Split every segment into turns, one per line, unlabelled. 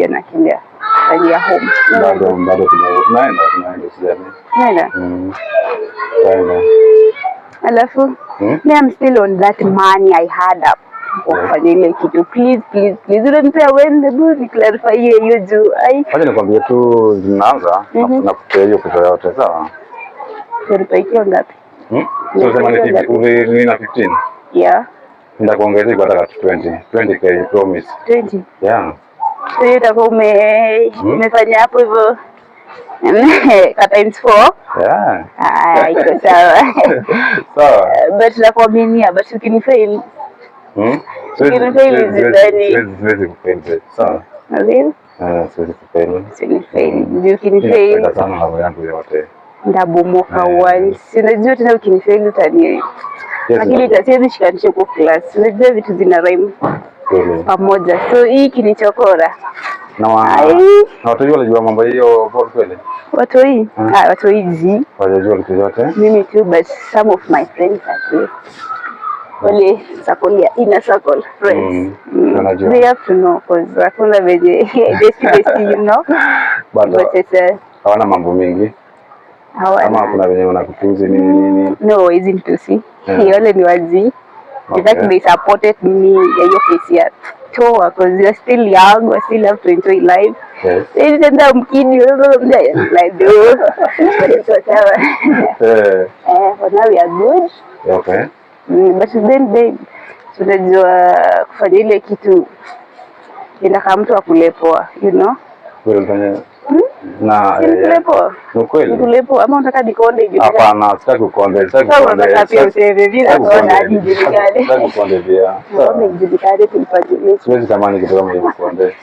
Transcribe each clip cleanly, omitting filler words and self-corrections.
bibi anakimbia ndani ya home.
Bado tunaenda sijani.
Naenda.
Naenda.
Alafu I'm still on that money I had up. Kufanya ile kitu please unanipea when ni clarify hiyo juu.
Wacha nikwambie tu zinaanza na kupea hiyo pesa yote sawa.
Unapaikia ngapi?
So sema ni na 15.
Yeah.
Nitakuongezea kwa hata 20k promise.
20.
Yeah.
So utakuwa umefanya hapo hivyo ka times 4.
Yeah.
Iko sawa.
Sawa.
But nakuaminia but ukinifail. Ukinifail
siwezi kufail. Sawa.
Ndio?
Siwezi kufail.
Ndio ukinifail.
Ndio sana mambo yangu yote.
Ndabomoka once. Unajua tena ukinifail utani. Lakini itasiwezi shikanisha kwa class. Unajua vitu zina rhyme pamoja. So hii kinichokora.
Na watu wale wanajua mambo hiyo kwa kweli.
Watu hii? Watu hizi.
Wanajua vitu zote.
Mimi too, but some of my friends at least. Wale circle ya inner circle friends. They have to know because hakuna venye besti you know.
But hawana mambo mengi. Kama kuna venye wanakutuzi nini.
No, isn't to see. Wale ni wazi. In fact, they supported me hiyo kesi ya toa because we are still young, we still have to enjoy life.
Yes.
Nenda mkini like do. For now we are good.
Okay.
But then they tunajua kufanya ile kitu inaka mtu akulepoa, you know.
Wewe na
kulepoa.
Ni kweli.
Kulepoa ama unataka nikonde hivi?
Hapana, sitaki kukonde.
Unataka pia useme bila kuona hadi julikane.
Sitaki kukonde pia.
Sawa, julikane tulipajua.
Siwezi tamani kitu kama hiyo kukonde.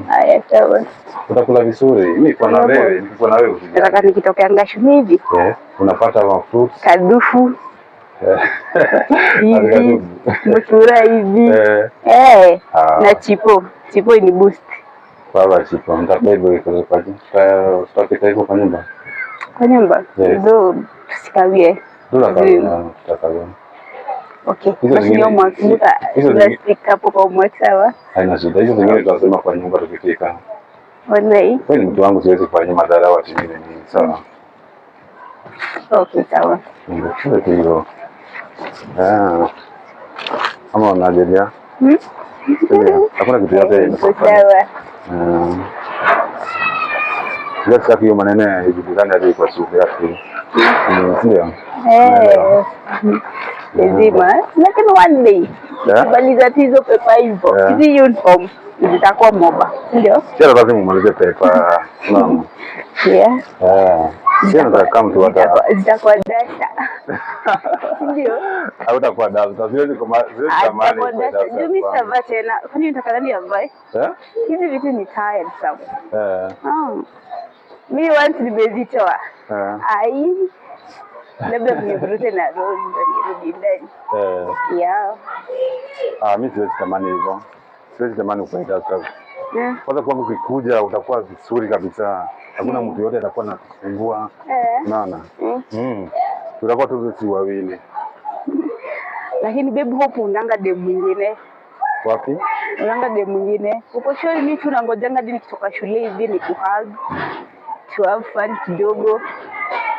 Haya, sawa.
Utakula vizuri. Mimi niko na wewe,
Nataka nikitokea ngashu hivi.
Unapata fruits.
Kadufu. Hivi. Mtura hivi. Na chipo. Chipo ni boost.
Baba chipo. Nitakwenda kwa kwaje? Tutapita hivyo kwa nyumba.
Kwa nyumba? Ndio tusikawie.
Tutakawie.
Okay. Basi ndio mwakumbuka. Stick hapo kwa mwaka sawa.
Haina shida. Hizo zingine tunasema kwa nyumba tukifika.
Wallahi.
Kwani mtu wangu siwezi kufanya madhara watu wengine ni sawa.
Okay, sawa.
Ndio hivyo. Kama unajelea. Hakuna kitu yote.
Sawa.
Let's talk hiyo maneno ya julikana hadi kwa siku yake. Ndio.
Lazima. Lakini one day. Baliza hizo pepa hivyo. Hizi uniform zitakuwa moba. Ndio?
Sio lazima umalize pepa. Naam. Sio nataka kama mtu
zitakuwa data. Ndio.
Au utakuwa data. Siwezi tamani.
Ndio mimi sitavaa tena. Kwani unataka nani avae? Hizi vitu ni tired sana. Mimi want nimezitoa. Labda mnibrute na roho nirudi ndani.
Mimi siwezi tamani hivyo. Siwezi tamani ukaenda sasa. Kwanza kwangu ukikuja utakuwa vizuri kabisa. Hakuna mtu yote atakuwa anakusumbua. Unaona? Tutakuwa tu sisi wawili.
Lakini babe hope unanga dem mwingine.
Wapi?
Unanga dem mwingine. Uko sure mimi tu nangojanga hadi nikitoka shule hivi ni kuhug. To have fun kidogo.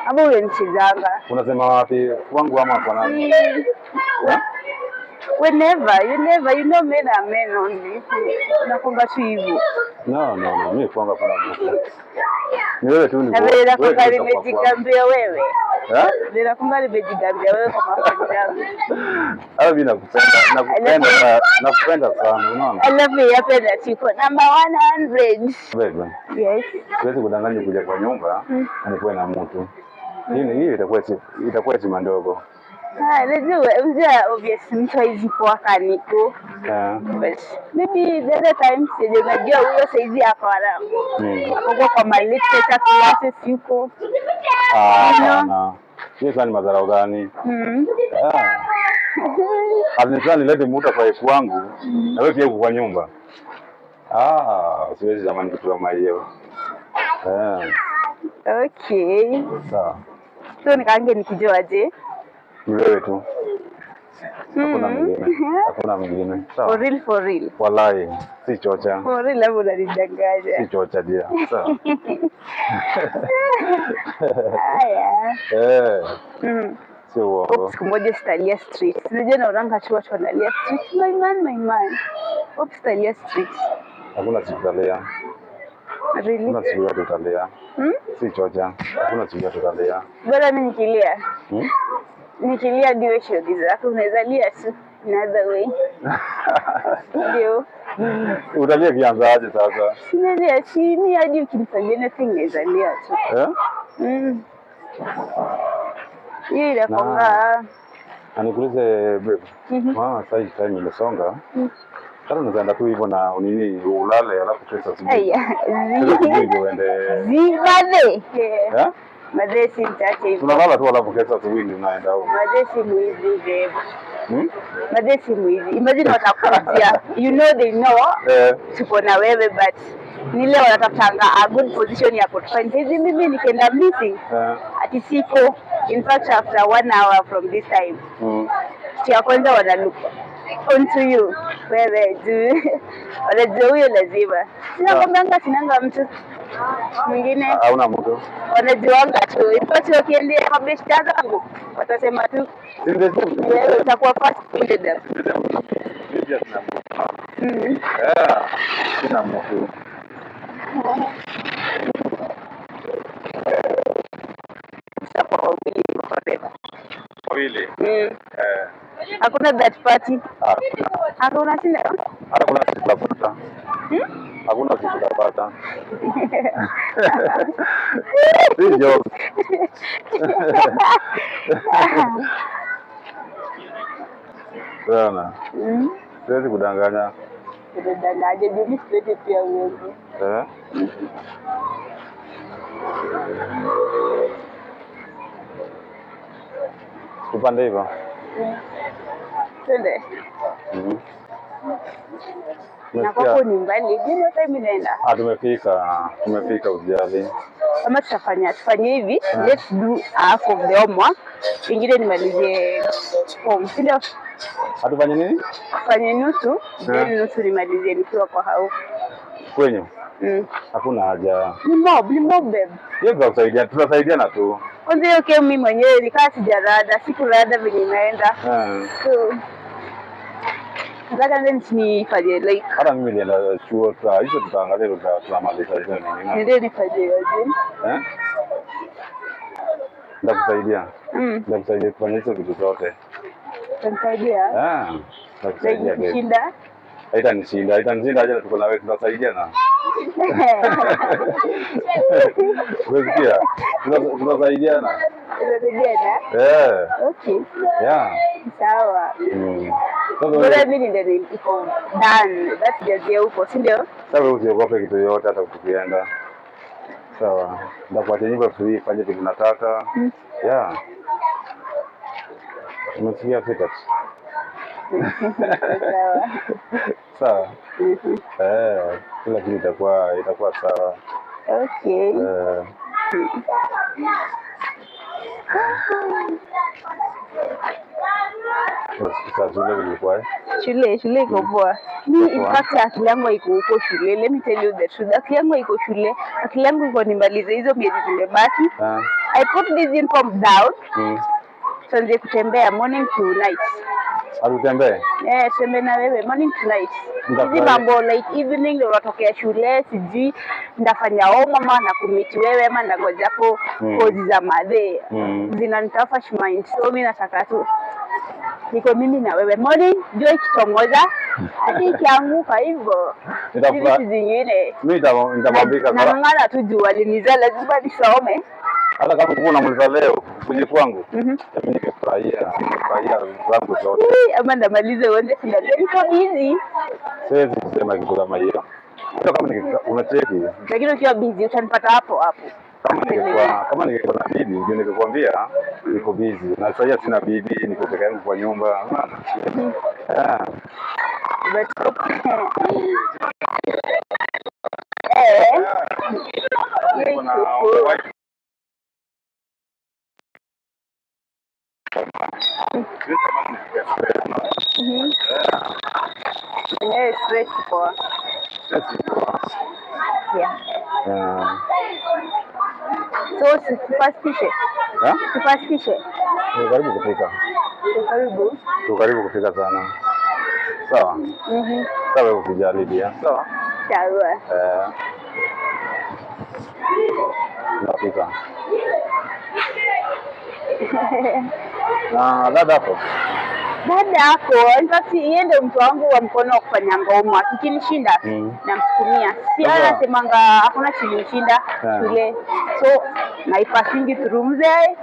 Ama unanichezanga.
Unasema wapi? Wangu ama kwa nani?
Whenever, you know men are men only. Nafunga tu hivyo.
No, mimi kwanga kuna mtu. Ni wewe tu ni.
Wewe unafunga nimejigambia wewe. Ninafunga nimejigambia wewe kwa mapenzi yangu.
Mimi nakupenda sana, unaona?
I love you, yapenda chiko. Number 100.
Wewe.
Yes.
Siwezi kudanganya kuja kwa nyumba, nikuwe na mtu. Hii itakuwa chima ndogo.
Najua obviously mtu haizi kwa kaniko. But maybe the other time sije unajua huyo saizi hapa wala. Hapo kwa lecture classes yuko.
Hapana. Hiyo sana madhara gani? Alinitaka nilete mtu kwa ifu wangu na wewe pia uko kwa nyumba. Siwezi zamani kitu kama hiyo.
Okay.
Sawa.
So nikaange nikijoaje?
Ni wewe tu. Hakuna mwingine. Hakuna mwingine. Sawa.
For real.
Wallahi, si chocha.
For real hapo unanidanganya.
Si chocha dia. Sawa.
Haya.
Sio uongo.
Siku moja Stalia Street. Unajua na uranga tu watu wanalia street. My man. Stalia Street.
Hakuna siku Stalia.
Really?
Hakuna siku yote Stalia. Si chocha. Hakuna siku yote Stalia.
Bora mimi nikilia. Nikilia ndio shughuli zako unaweza lia tu. Another way. Ndio.
Utalia kianza aje sasa?
Sinalia chini hadi ukinifanyia anything naweza lia tu. Hiyo inakonga.
Anikuulize babe. Sasa time imesonga. Sasa unaenda tu hivyo na nini ulale alafu kesho asubuhi. Ndio uende.
Zibade. Madesi mchache hivyo.
Tunalala tu alafu kesho asubuhi ndio unaenda huko.
Madesi mwizi babe. Madesi mwizi. Imagine watakuja. You know they know. Tuko na wewe but nile wanatafutanga a good position ya kutufanya hizi. Mimi nikienda missing ati siko. In fact after 1 hour from this time kia kwanza wana look onto you wewe juu wanajua huyo lazima sinakwambanga sinanga mtu mwingine
hauna mtu
wanajuanga tu. In fact wakiendea kwa beshta zangu watasema tu wewe utakuwa first put them.
Sina mtu. Wawili.
Hakuna that party. Hakuna sina.
Hakuna tutapata. Hakuna tutapata. Ndio. Bwana. Siwezi kudanganya.
Kudanganya mimi siwezi pia uongo.
Upande hivyo.
Twende. Na kwako ni mbali. Ndio time inaenda. Tumefika
ujali.
Kama tufanye hivi, let's do half of the homework. Ingine nimalizie home. Ndio.
Atufanye nini?
Fanye nusu, then nusu nimalizie nikiwa kwa hao.
Kwenye? Hakuna haja.
Ni mob babe.
Yeye tutasaidiana tu.
Kwanza hiyo kama mimi mwenyewe nikaa sijarada, sikurada venye inaenda. So nataka nifanye like
hata mimi nilienda chuo hizo tutaangalia tutamaliza hizo nini.
Ndio nifanye aje?
Ndakusaidia. Ndakusaidia kufanya hizo vitu zote.
Utanisaidia?
Ndakusaidia.
Kushinda?
Haitanishinda aje tuko na wewe tunasaidiana. Unasikia? Tunasaidiana.
Tunasaidiana? Okay. Sawa. Sasa mimi ndio niko done. That's just huko, si ndio?
Sasa usiogope kitu yote hata ukienda. Sawa. Ndakuacha nyumba free fanye vitu nataka. Umesikia fika? Sawa. Kila kitu itakuwa sawa.
Okay. Shule iko poa. Mimi in fact akili yangu iko huko shule. Let me tell you the truth. Akili yangu iko shule. Akili yangu iko nimalize hizo miezi zimebaki. I put this inform down. Tuanze kutembea morning to night.
Atutembee?
Tembe na wewe morning to night. Hizi mambo like evening ndio unatokea shule sijui ndafanya mama na kumiti wewe ama ndangoja hapo kozi za madhe. Zinanitafa mind. So mimi nataka tu niko mimi na wewe morning jua ikitongoza hadi ikianguka hivyo. Hizi zingine.
Mimi nitamwambia
sana. Na ngala tu jua liniza lazima nisome.
Hata kama kuna mliza leo kuja kwangu. Mimi nimefurahia zangu zote.
Ama ndamalize uende kuna niko busy.
Siwezi kusema kitu kama hiyo. Hata kama unacheki.
Lakini ukiwa busy utanipata hapo.
Kama ningekuwa na bibi ndio ningekwambia niko busy. Na sasa sina bibi, niko peke yangu kwa nyumba.
stress poa. Yeah. So tupastishe. Tupastishe.
Karibu kufika. Karibu kufika sana. Sawa. Sawa, usijali pia. Sawa.
Sawa.
Nafika. Na dada hapo.
Dada yako, in fact yeye ndio mtu wangu wa mkono wa kufanya ngoma. Kikinishinda namsukumia. Si anasemanga hakuna chilimshinda shule. So naipasingi through mzee.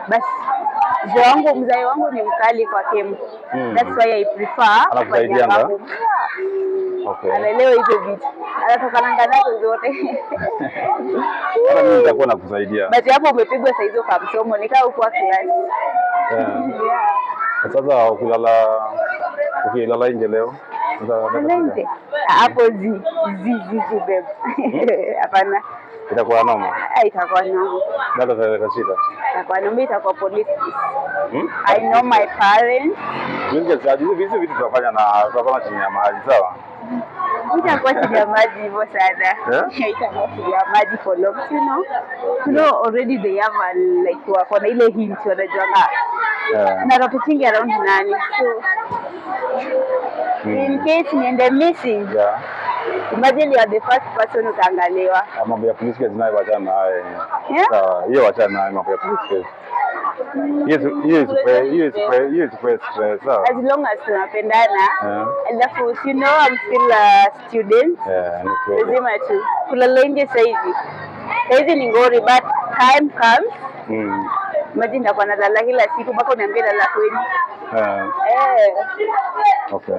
Basi mzee wangu ni mkali kwa kemu. That's why I prefer
kufanya ngoma. Okay.
Anaelewa hizo vitu. Anatokananga nazo zote.
Hata mimi nitakuwa nakusaidia.
Basi hapo umepigwa saa hizo kwa msomo nikaa huko class.
Sasa ukilala nje leo
nje hapo bebe. Hapana.
Itakuwa noma.
Itakuwa noma.
Dada ataleta shida.
Itakuwa noma, itakuwa police. I know my parents.
Hizi vitu tunafanya chini ya maji, sawa?
Itakuwa chini ya maji hivyo sana. Itakuwa chini ya maji for long, you know already they have like wako na ile hint wanajuanga. Na watu kingi around nani. So in case niende missing. Imagine you are the first person utaangaliwa.
Mambo ya police case nayo wachana naye. Sawa, hiyo wachana naye mambo ya police case. Hiyo is stress.
As long as tunapendana. Alafu you know I'm still a student. Lazima tu kulala nje saizi. Saizi ni ngori but time comes. Imagine nitakuwa nalala kila siku mpaka uniambie lala kweli.
Okay.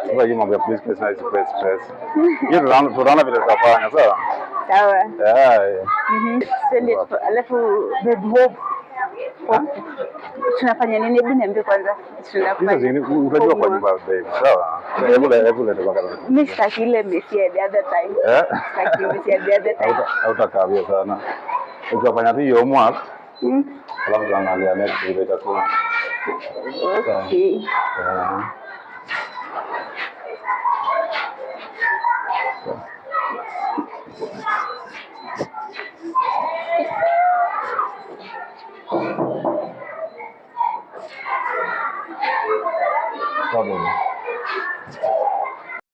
Sasa hiyo mambo ya police case na stress. Hiyo tunaona vile tutafanya, sawa?
Sawa.
Send
it. Alafu babe tunafanya nini? Hebu niambie kwanza.
Utajua kwa nyumba babe, sawa? Hebu leta kwa kama.
Mimi sitaki ile messy the other time. Sitaki messy the other time.
Hautakavia sana. Ukifanya hiyo homework alafu tunaangalia next vile itakuwa.
Okay.
Problem.